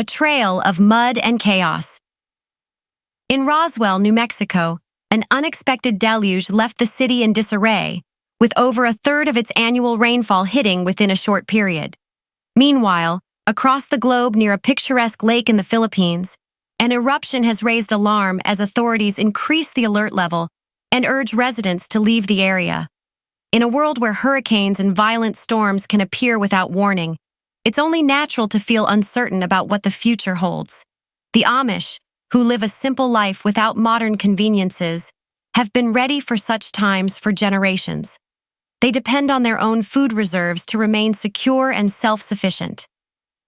a trail of mud and chaos. In Roswell, New Mexico, an unexpected deluge left the city in disarray, with over a third of its annual rainfall hitting within a short period. Meanwhile, across the globe near a picturesque lake in the Philippines, an eruption has raised alarm as authorities increase the alert level and urge residents to leave the area. In a world where hurricanes and violent storms can appear without warning, it's only natural to feel uncertain about what the future holds. The Amish, who live a simple life without modern conveniences, have been ready for such times for generations. They depend on their own food reserves to remain secure and self-sufficient.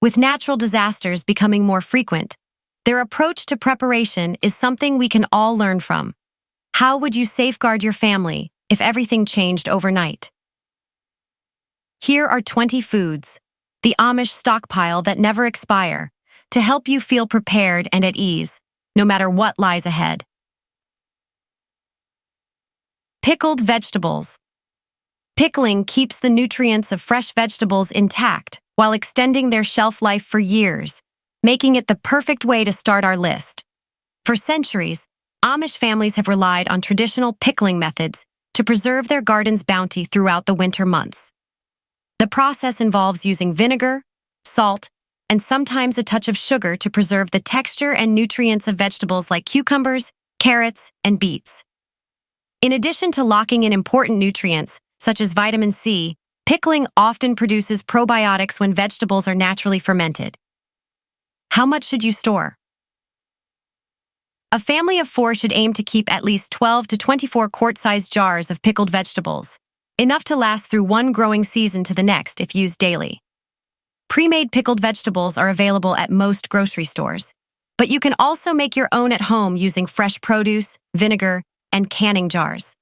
With natural disasters becoming more frequent, their approach to preparation is something we can all learn from. How would you safeguard your family if everything changed overnight? Here are 20 foods, the Amish stockpile that never expire, to help you feel prepared and at ease, no matter what lies ahead. Pickled vegetables. Pickling keeps the nutrients of fresh vegetables intact while extending their shelf life for years, making it the perfect way to start our list. For centuries, Amish families have relied on traditional pickling methods to preserve their garden's bounty throughout the winter months. The process involves using vinegar, salt, and sometimes a touch of sugar to preserve the texture and nutrients of vegetables like cucumbers, carrots, and beets. In addition to locking in important nutrients, such as vitamin C, pickling often produces probiotics when vegetables are naturally fermented. How much should you store? A family of 4 should aim to keep at least 12 to 24 quart-sized jars of pickled vegetables, enough to last through one growing season to the next if used daily. Pre-made pickled vegetables are available at most grocery stores, but you can also make your own at home using fresh produce, vinegar, and canning jars.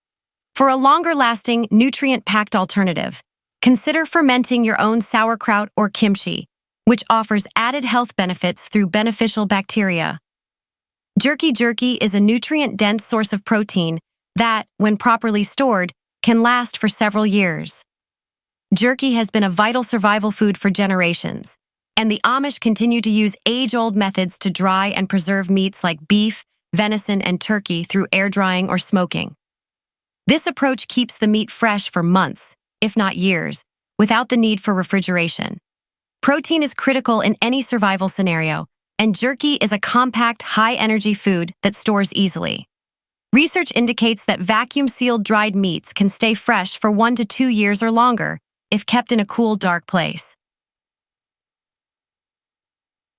For a longer-lasting, nutrient-packed alternative, consider fermenting your own sauerkraut or kimchi, which offers added health benefits through beneficial bacteria. Jerky is a nutrient-dense source of protein that, when properly stored, can last for several years. Jerky has been a vital survival food for generations, and the Amish continue to use age-old methods to dry and preserve meats like beef, venison, and turkey through air drying or smoking. This approach keeps the meat fresh for months, if not years, without the need for refrigeration. Protein is critical in any survival scenario, and jerky is a compact, high-energy food that stores easily. Research indicates that vacuum-sealed dried meats can stay fresh for 1 to 2 years or longer if kept in a cool, dark place.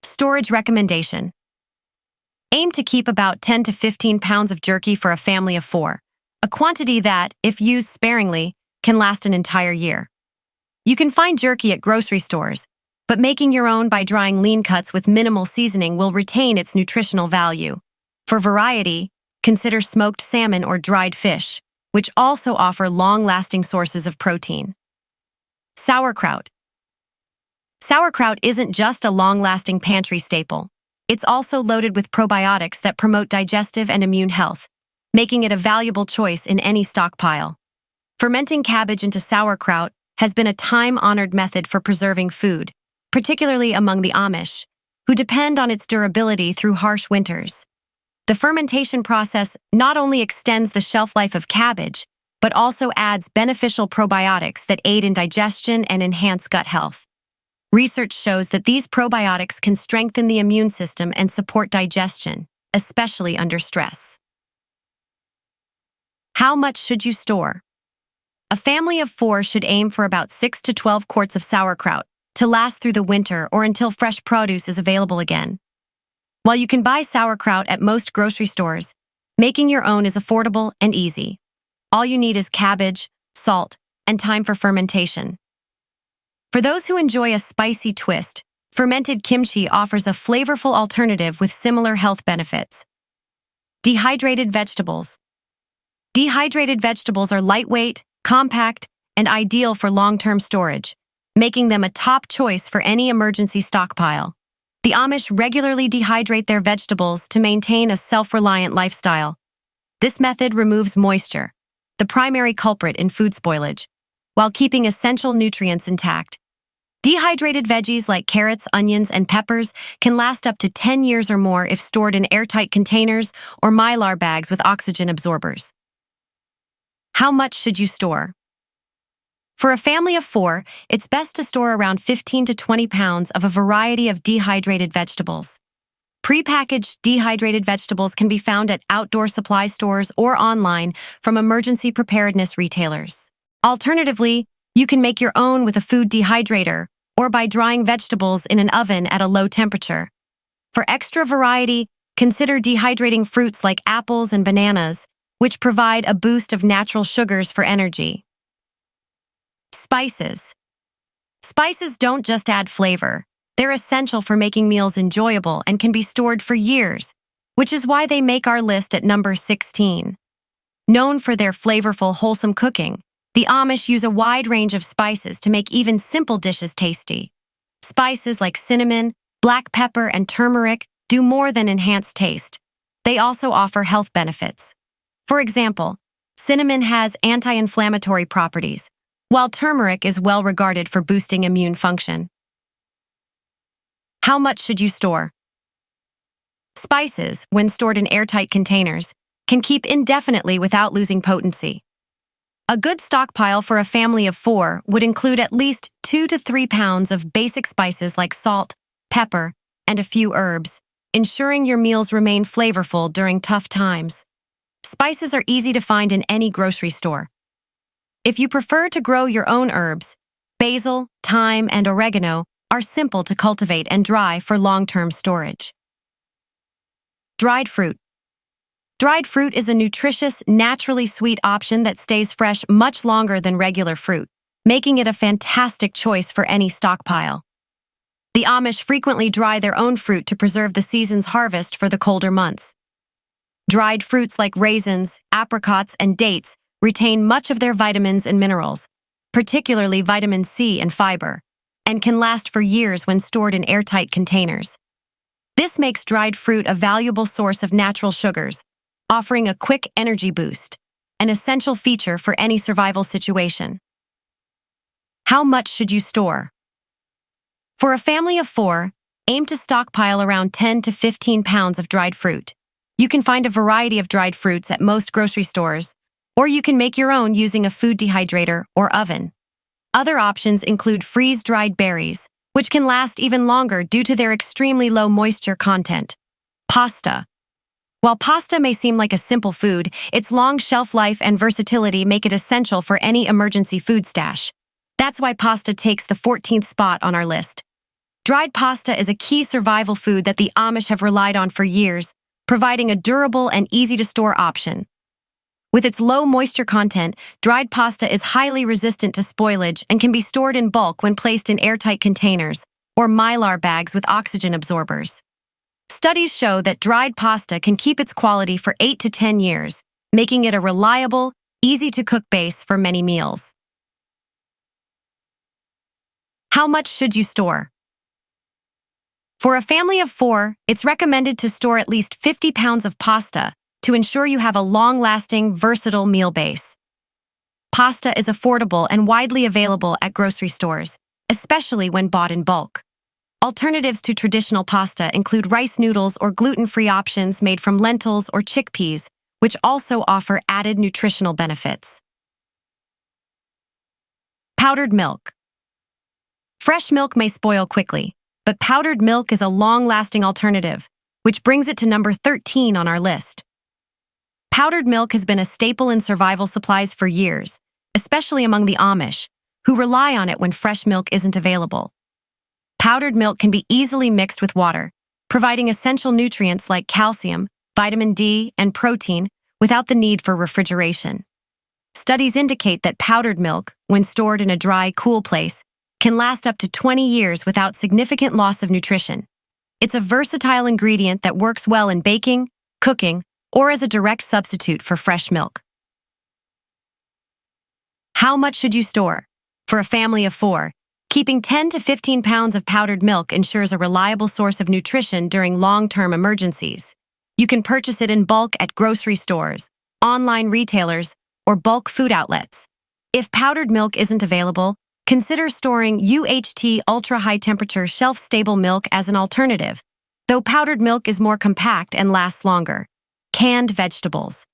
Storage recommendation. Aim to keep about 10 to 15 pounds of jerky for a family of 4, a quantity that, if used sparingly, can last an entire year. You can find jerky at grocery stores, but making your own by drying lean cuts with minimal seasoning will retain its nutritional value. For variety, consider smoked salmon or dried fish, which also offer long-lasting sources of protein. Sauerkraut. Sauerkraut isn't just a long-lasting pantry staple. It's also loaded with probiotics that promote digestive and immune health, making it a valuable choice in any stockpile. Fermenting cabbage into sauerkraut has been a time-honored method for preserving food, particularly among the Amish, who depend on its durability through harsh winters. The fermentation process not only extends the shelf life of cabbage, but also adds beneficial probiotics that aid in digestion and enhance gut health. Research shows that these probiotics can strengthen the immune system and support digestion, especially under stress. How much should you store? A family of 4 should aim for about 6 to 12 quarts of sauerkraut to last through the winter or until fresh produce is available again. While you can buy sauerkraut at most grocery stores, making your own is affordable and easy. All you need is cabbage, salt, and time for fermentation. For those who enjoy a spicy twist, fermented kimchi offers a flavorful alternative with similar health benefits. Dehydrated vegetables. Dehydrated vegetables are lightweight, compact, and ideal for long-term storage, making them a top choice for any emergency stockpile. The Amish regularly dehydrate their vegetables to maintain a self-reliant lifestyle. This method removes moisture, the primary culprit in food spoilage, while keeping essential nutrients intact. Dehydrated veggies like carrots, onions, and peppers can last up to 10 years or more if stored in airtight containers or mylar bags with oxygen absorbers. How much should you store? For a family of 4, it's best to store around 15 to 20 pounds of a variety of dehydrated vegetables. Prepackaged dehydrated vegetables can be found at outdoor supply stores or online from emergency preparedness retailers. Alternatively, you can make your own with a food dehydrator or by drying vegetables in an oven at a low temperature. For extra variety, consider dehydrating fruits like apples and bananas, which provide a boost of natural sugars for energy. Spices. Spices don't just add flavor. They're essential for making meals enjoyable and can be stored for years, which is why they make our list at number 16. Known for their flavorful, wholesome cooking, the Amish use a wide range of spices to make even simple dishes tasty. Spices like cinnamon, black pepper, and turmeric do more than enhance taste. They also offer health benefits. For example, cinnamon has anti-inflammatory properties, while turmeric is well regarded for boosting immune function. How much should you store? Spices, when stored in airtight containers, can keep indefinitely without losing potency. A good stockpile for a family of 4 would include at least 2 to 3 pounds of basic spices like salt, pepper, and a few herbs, ensuring your meals remain flavorful during tough times. Spices are easy to find in any grocery store. If you prefer to grow your own herbs, basil, thyme, and oregano are simple to cultivate and dry for long-term storage. Dried fruit. Dried fruit is a nutritious, naturally sweet option that stays fresh much longer than regular fruit, making it a fantastic choice for any stockpile. The Amish frequently dry their own fruit to preserve the season's harvest for the colder months. Dried fruits like raisins, apricots, and dates retain much of their vitamins and minerals, particularly vitamin C and fiber, and can last for years when stored in airtight containers. This makes dried fruit a valuable source of natural sugars, offering a quick energy boost, an essential feature for any survival situation. How much should you store? For a family of 4, aim to stockpile around 10 to 15 pounds of dried fruit. You can find a variety of dried fruits at most grocery stores, or you can make your own using a food dehydrator or oven. Other options include freeze-dried berries, which can last even longer due to their extremely low moisture content. Pasta. While pasta may seem like a simple food, its long shelf life and versatility make it essential for any emergency food stash. That's why pasta takes the 14th spot on our list. Dried pasta is a key survival food that the Amish have relied on for years, providing a durable and easy-to-store option. With its low moisture content, dried pasta is highly resistant to spoilage and can be stored in bulk when placed in airtight containers or mylar bags with oxygen absorbers. Studies show that dried pasta can keep its quality for 8 to 10 years, making it a reliable, easy-to-cook base for many meals. How much should you store? For a family of 4, it's recommended to store at least 50 pounds of pasta to ensure you have a long-lasting, versatile meal base. Pasta is affordable and widely available at grocery stores, especially when bought in bulk. Alternatives to traditional pasta include rice noodles or gluten-free options made from lentils or chickpeas, which also offer added nutritional benefits. Powdered milk. Fresh milk may spoil quickly, but powdered milk is a long-lasting alternative, which brings it to number 13 on our list. Powdered milk has been a staple in survival supplies for years, especially among the Amish, who rely on it when fresh milk isn't available. Powdered milk can be easily mixed with water, providing essential nutrients like calcium, vitamin D, and protein without the need for refrigeration. Studies indicate that powdered milk, when stored in a dry, cool place, can last up to 20 years without significant loss of nutrition. It's a versatile ingredient that works well in baking, cooking, or as a direct substitute for fresh milk. How much should you store? For a family of 4, keeping 10 to 15 pounds of powdered milk ensures a reliable source of nutrition during long-term emergencies. You can purchase it in bulk at grocery stores, online retailers, or bulk food outlets. If powdered milk isn't available, Consider storing UHT ultra-high temperature shelf-stable milk as an alternative, though powdered milk is more compact and lasts longer. Canned vegetables.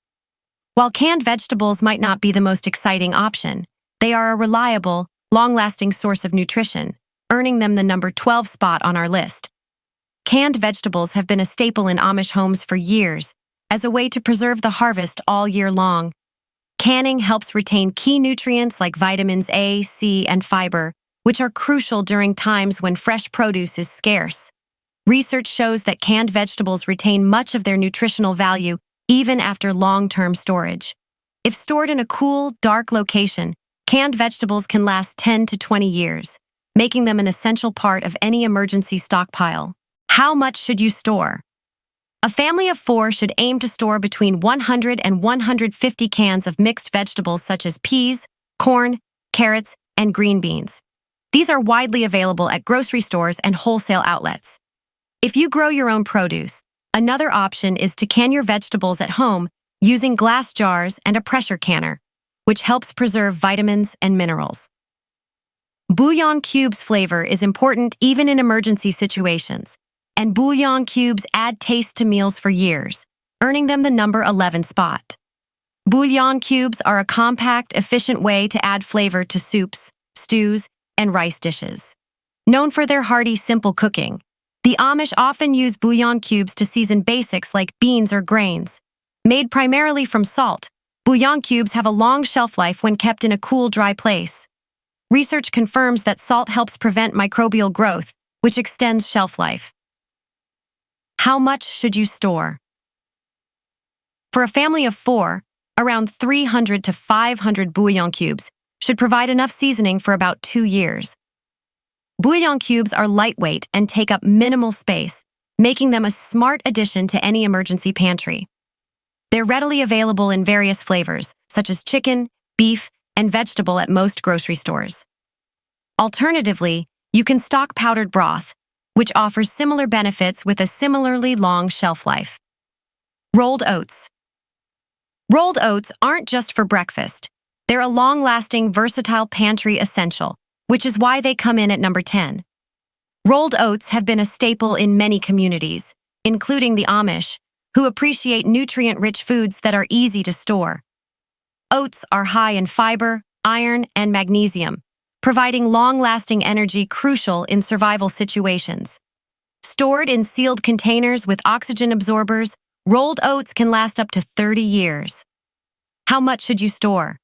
While canned vegetables might not be the most exciting option, they are a reliable, long-lasting source of nutrition, earning them the number 12 spot on our list. Canned vegetables have been a staple in Amish homes for years, as a way to preserve the harvest all year long. Canning helps retain key nutrients like vitamins A, C, and fiber, which are crucial during times when fresh produce is scarce. Research shows that canned vegetables retain much of their nutritional value even after long-term storage. If stored in a cool, dark location, canned vegetables can last 10 to 20 years, making them an essential part of any emergency stockpile. How much should you store? A family of 4 should aim to store between 100 and 150 cans of mixed vegetables such as peas, corn, carrots, and green beans. These are widely available at grocery stores and wholesale outlets. If you grow your own produce, another option is to can your vegetables at home using glass jars and a pressure canner, which helps preserve vitamins and minerals. Bouillon cubes flavor is important even in emergency situations, and bouillon cubes add taste to meals for years, earning them the number 11 spot. Bouillon cubes are a compact, efficient way to add flavor to soups, stews, and rice dishes. Known for their hearty, simple cooking, the Amish often use bouillon cubes to season basics like beans or grains. Made primarily from salt, bouillon cubes have a long shelf life when kept in a cool, dry place. Research confirms that salt helps prevent microbial growth, which extends shelf life. How much should you store? For a family of 4, around 300 to 500 bouillon cubes should provide enough seasoning for about 2 years. Bouillon cubes are lightweight and take up minimal space, making them a smart addition to any emergency pantry. They're readily available in various flavors, such as chicken, beef, and vegetable at most grocery stores. Alternatively, you can stock powdered broth, which offers similar benefits with a similarly long shelf life. Rolled oats. Rolled oats aren't just for breakfast. They're a long-lasting, versatile pantry essential, which is why they come in at number 10. Rolled oats have been a staple in many communities, including the Amish, who appreciate nutrient-rich foods that are easy to store. Oats are high in fiber, iron, and magnesium, providing long-lasting energy crucial in survival situations. Stored in sealed containers with oxygen absorbers, rolled oats can last up to 30 years. How much should you store?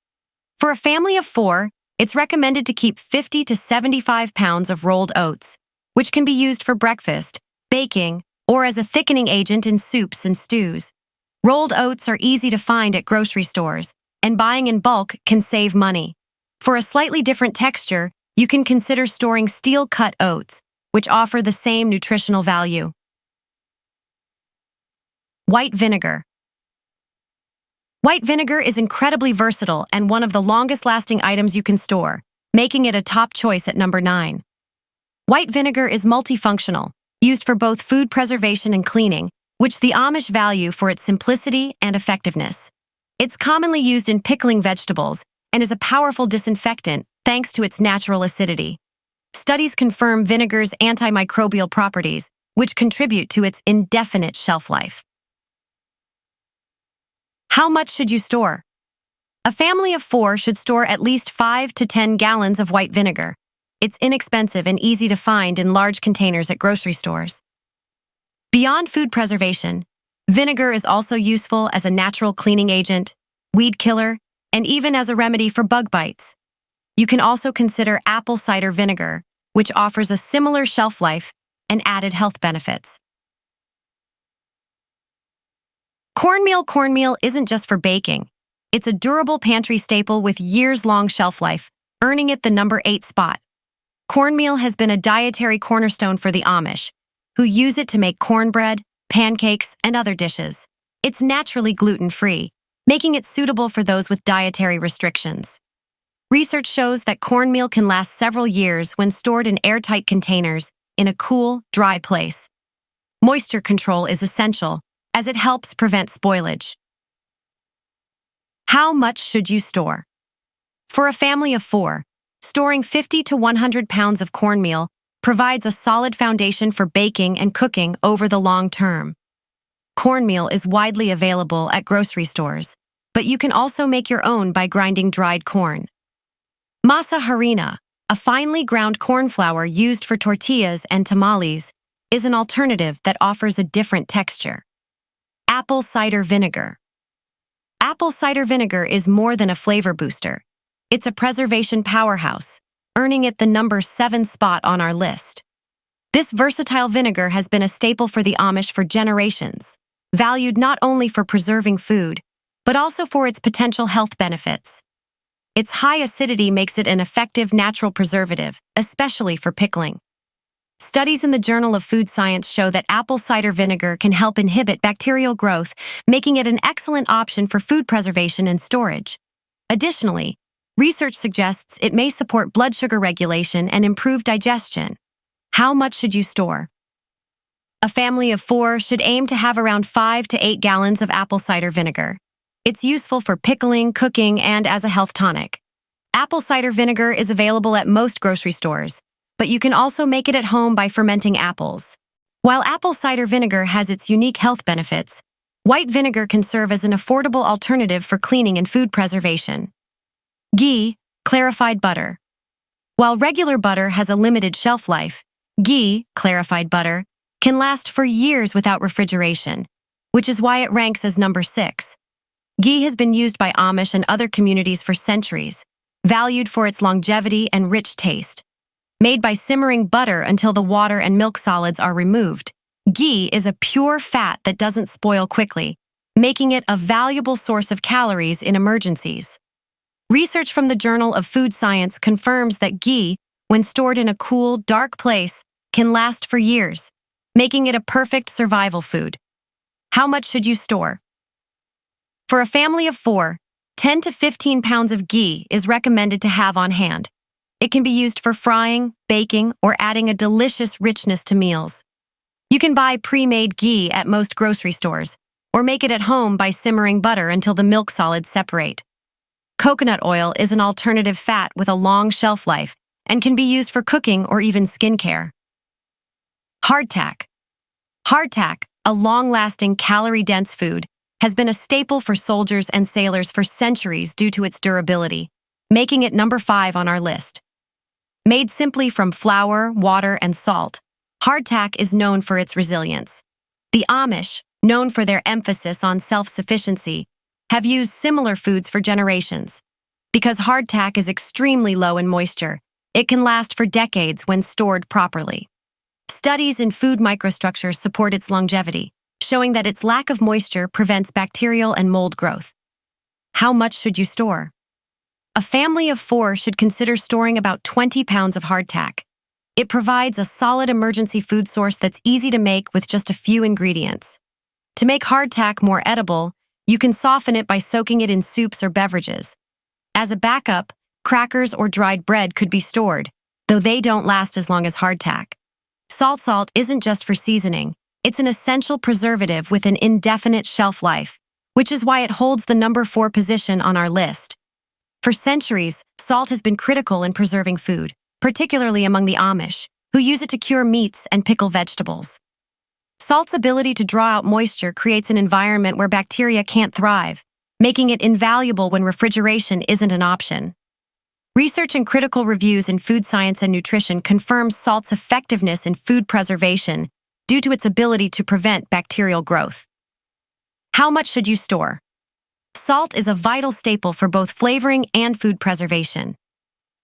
For a family of 4, it's recommended to keep 50 to 75 pounds of rolled oats, which can be used for breakfast, baking, or as a thickening agent in soups and stews. Rolled oats are easy to find at grocery stores, and buying in bulk can save money. For a slightly different texture, you can consider storing steel-cut oats, which offer the same nutritional value. White vinegar. White vinegar is incredibly versatile and one of the longest-lasting items you can store, making it a top choice at number 9. White vinegar is multifunctional, used for both food preservation and cleaning, which the Amish value for its simplicity and effectiveness. It's commonly used in pickling vegetables and is a powerful disinfectant thanks to its natural acidity. Studies confirm vinegar's antimicrobial properties, which contribute to its indefinite shelf life. How much should you store? A family of 4 should store at least 5 to 10 gallons of white vinegar. It's inexpensive and easy to find in large containers at grocery stores. Beyond food preservation, vinegar is also useful as a natural cleaning agent, weed killer, and even as a remedy for bug bites. You can also consider apple cider vinegar, which offers a similar shelf life and added health benefits. Cornmeal isn't just for baking. It's a durable pantry staple with years-long shelf life, earning it the number 8 spot. Cornmeal has been a dietary cornerstone for the Amish, who use it to make cornbread, pancakes, and other dishes. It's naturally gluten-free, making it suitable for those with dietary restrictions. Research shows that cornmeal can last several years when stored in airtight containers in a cool, dry place. Moisture control is essential, as it helps prevent spoilage. How much should you store? For a family of 4, Storing 50 to 100 pounds of cornmeal provides a solid foundation for baking and cooking over the long term. Cornmeal is widely available at grocery stores, but you can also make your own by grinding dried corn. Masa harina, a finely ground corn flour used for tortillas and tamales, is an alternative that offers a different texture. Apple cider vinegar. Apple cider vinegar is more than a flavor booster. It's a preservation powerhouse, earning it the number 7 spot on our list. This versatile vinegar has been a staple for the Amish for generations, valued not only for preserving food, but also for its potential health benefits. Its high acidity makes it an effective natural preservative, especially for pickling. Studies in the Journal of Food Science show that apple cider vinegar can help inhibit bacterial growth, making it an excellent option for food preservation and storage. Additionally, research suggests it may support blood sugar regulation and improve digestion. How much should you store? A family of 4 should aim to have around 5 to 8 gallons of apple cider vinegar. It's useful for pickling, cooking, and as a health tonic. Apple cider vinegar is available at most grocery stores, but you can also make it at home by fermenting apples. While apple cider vinegar has its unique health benefits, white vinegar can serve as an affordable alternative for cleaning and food preservation. Ghee, clarified butter. While regular butter has a limited shelf life, ghee, clarified butter, can last for years without refrigeration, which is why it ranks as number 6. Ghee has been used by Amish and other communities for centuries, valued for its longevity and rich taste. Made by simmering butter until the water and milk solids are removed, ghee is a pure fat that doesn't spoil quickly, making it a valuable source of calories in emergencies. Research from the Journal of Food Science confirms that ghee, when stored in a cool, dark place, can last for years, making it a perfect survival food. How much should you store? For a family of 4, 10 to 15 pounds of ghee is recommended to have on hand. It can be used for frying, baking, or adding a delicious richness to meals. You can buy pre-made ghee at most grocery stores, or make it at home by simmering butter until the milk solids separate. Coconut oil is an alternative fat with a long shelf life and can be used for cooking or even skincare. Hardtack. Hardtack, a long-lasting, calorie-dense food, has been a staple for soldiers and sailors for centuries due to its durability, making it number 5 on our list. Made simply from flour, water, and salt, hardtack is known for its resilience. The Amish, known for their emphasis on self-sufficiency, have used similar foods for generations. Because hardtack is extremely low in moisture, it can last for decades when stored properly. Studies in food microstructure support its longevity, showing that its lack of moisture prevents bacterial and mold growth. How much should you store? A family of 4 should consider storing about 20 pounds of hardtack. It provides a solid emergency food source that's easy to make with just a few ingredients. To make hardtack more edible, you can soften it by soaking it in soups or beverages. As a backup, crackers or dried bread could be stored, though they don't last as long as hardtack. Salt isn't just for seasoning. It's an essential preservative with an indefinite shelf life, which is why it holds the number 4 position on our list. For centuries, salt has been critical in preserving food, particularly among the Amish, who use it to cure meats and pickle vegetables. Salt's ability to draw out moisture creates an environment where bacteria can't thrive, making it invaluable when refrigeration isn't an option. Research and critical reviews in food science and nutrition confirm salt's effectiveness in food preservation due to its ability to prevent bacterial growth. How much should you store? Salt is a vital staple for both flavoring and food preservation.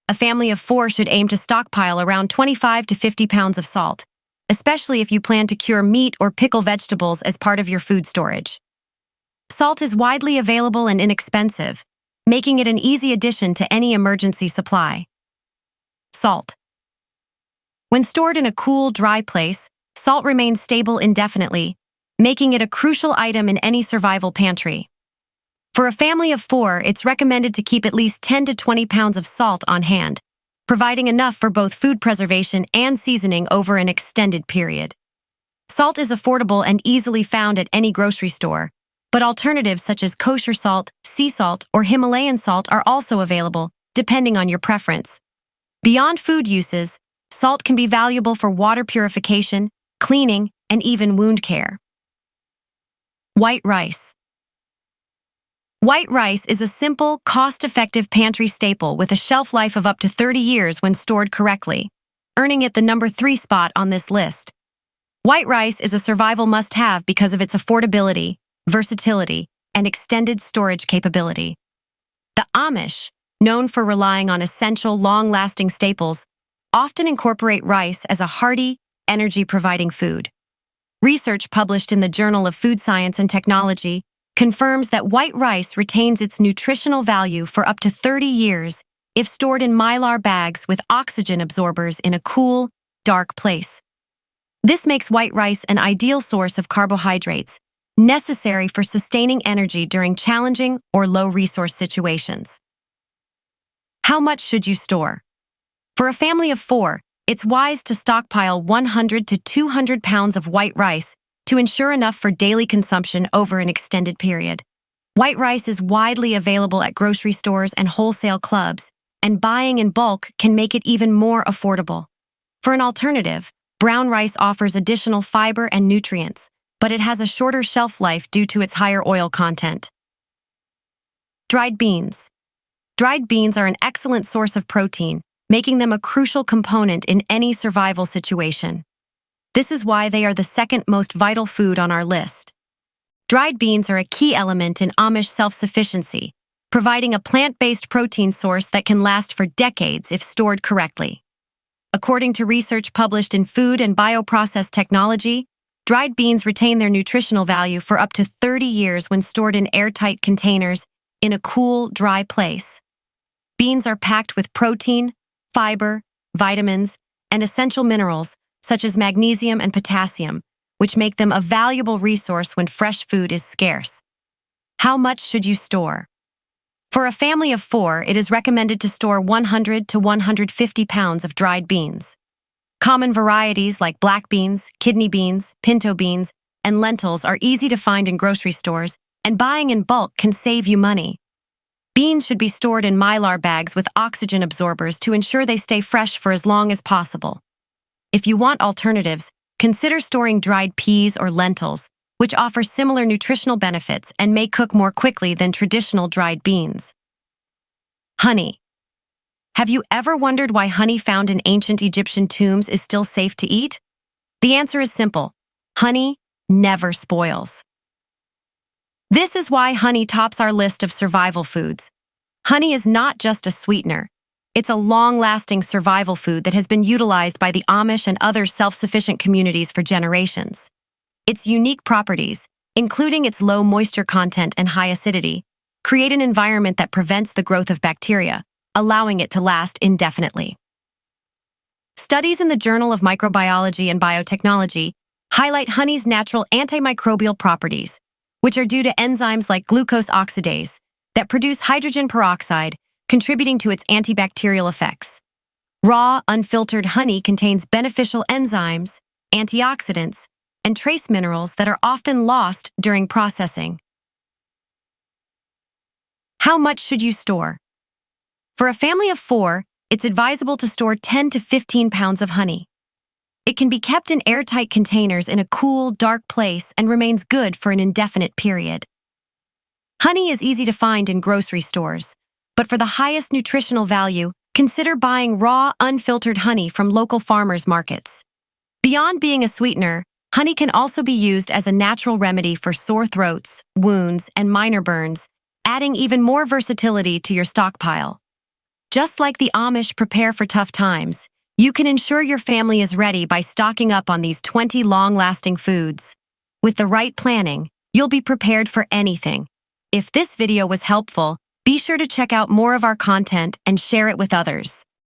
A family of 4 should aim to stockpile around 25 to 50 pounds of salt, especially if you plan to cure meat or pickle vegetables as part of your food storage. Salt is widely available and inexpensive, making it an easy addition to any emergency supply. Salt. When stored in a cool, dry place, salt remains stable indefinitely, making it a crucial item in any survival pantry. For a family of 4, it's recommended to keep at least 10 to 20 pounds of salt on hand, providing enough for both food preservation and seasoning over an extended period. Salt is affordable and easily found at any grocery store, but alternatives such as kosher salt, sea salt, or Himalayan salt are also available, depending on your preference. Beyond food uses, salt can be valuable for water purification, cleaning, and even wound care. White rice. White rice is a simple, cost-effective pantry staple with a shelf life of up to 30 years when stored correctly, earning it the number 3 spot on this list. White rice is a survival must-have because of its affordability, versatility, and extended storage capability. The Amish, known for relying on essential, long-lasting staples, often incorporate rice as a hearty, energy-providing food. Research published in the Journal of Food Science and Technology confirms that white rice retains its nutritional value for up to 30 years if stored in mylar bags with oxygen absorbers in a cool, dark place. This makes white rice an ideal source of carbohydrates, necessary for sustaining energy during challenging or low-resource situations. How much should you store? For a family of 4, it's wise to stockpile 100 to 200 pounds of white rice to ensure enough for daily consumption over an extended period. White rice is widely available at grocery stores and wholesale clubs, and buying in bulk can make it even more affordable. For an alternative, brown rice offers additional fiber and nutrients, but it has a shorter shelf life due to its higher oil content. Dried beans. Dried beans are an excellent source of protein, making them a crucial component in any survival situation. This is why they are the second most vital food on our list. Dried beans are a key element in Amish self-sufficiency, providing a plant-based protein source that can last for decades if stored correctly. According to research published in Food and Bioprocess Technology, dried beans retain their nutritional value for up to 30 years when stored in airtight containers in a cool, dry place. Beans are packed with protein, fiber, vitamins, and essential minerals such as magnesium and potassium, which make them a valuable resource when fresh food is scarce. How much should you store? For a family of 4, it is recommended to store 100 to 150 pounds of dried beans. Common varieties like black beans, kidney beans, pinto beans, and lentils are easy to find in grocery stores, and buying in bulk can save you money. Beans should be stored in mylar bags with oxygen absorbers to ensure they stay fresh for as long as possible. If you want alternatives, consider storing dried peas or lentils, which offer similar nutritional benefits and may cook more quickly than traditional dried beans. Honey. Have you ever wondered why honey found in ancient Egyptian tombs is still safe to eat? The answer is simple. Honey never spoils. This is why honey tops our list of survival foods. Honey is not just a sweetener. It's a long-lasting survival food that has been utilized by the Amish and other self-sufficient communities for generations. Its unique properties, including its low moisture content and high acidity, create an environment that prevents the growth of bacteria, allowing it to last indefinitely. Studies in the Journal of Microbiology and Biotechnology highlight honey's natural antimicrobial properties, which are due to enzymes like glucose oxidase that produce hydrogen peroxide, contributing to its antibacterial effects. Raw, unfiltered honey contains beneficial enzymes, antioxidants, and trace minerals that are often lost during processing. How much should you store? For a family of 4, it's advisable to store 10 to 15 pounds of honey. It can be kept in airtight containers in a cool, dark place and remains good for an indefinite period. Honey is easy to find in grocery stores, but for the highest nutritional value, consider buying raw, unfiltered honey from local farmers markets. Beyond being a sweetener, honey can also be used as a natural remedy for sore throats, wounds, and minor burns, adding even more versatility to your stockpile. Just like the Amish prepare for tough times, you can ensure your family is ready by stocking up on these 20 long-lasting foods. With the right planning, you'll be prepared for anything. If this video was helpful, be sure to check out more of our content and share it with others.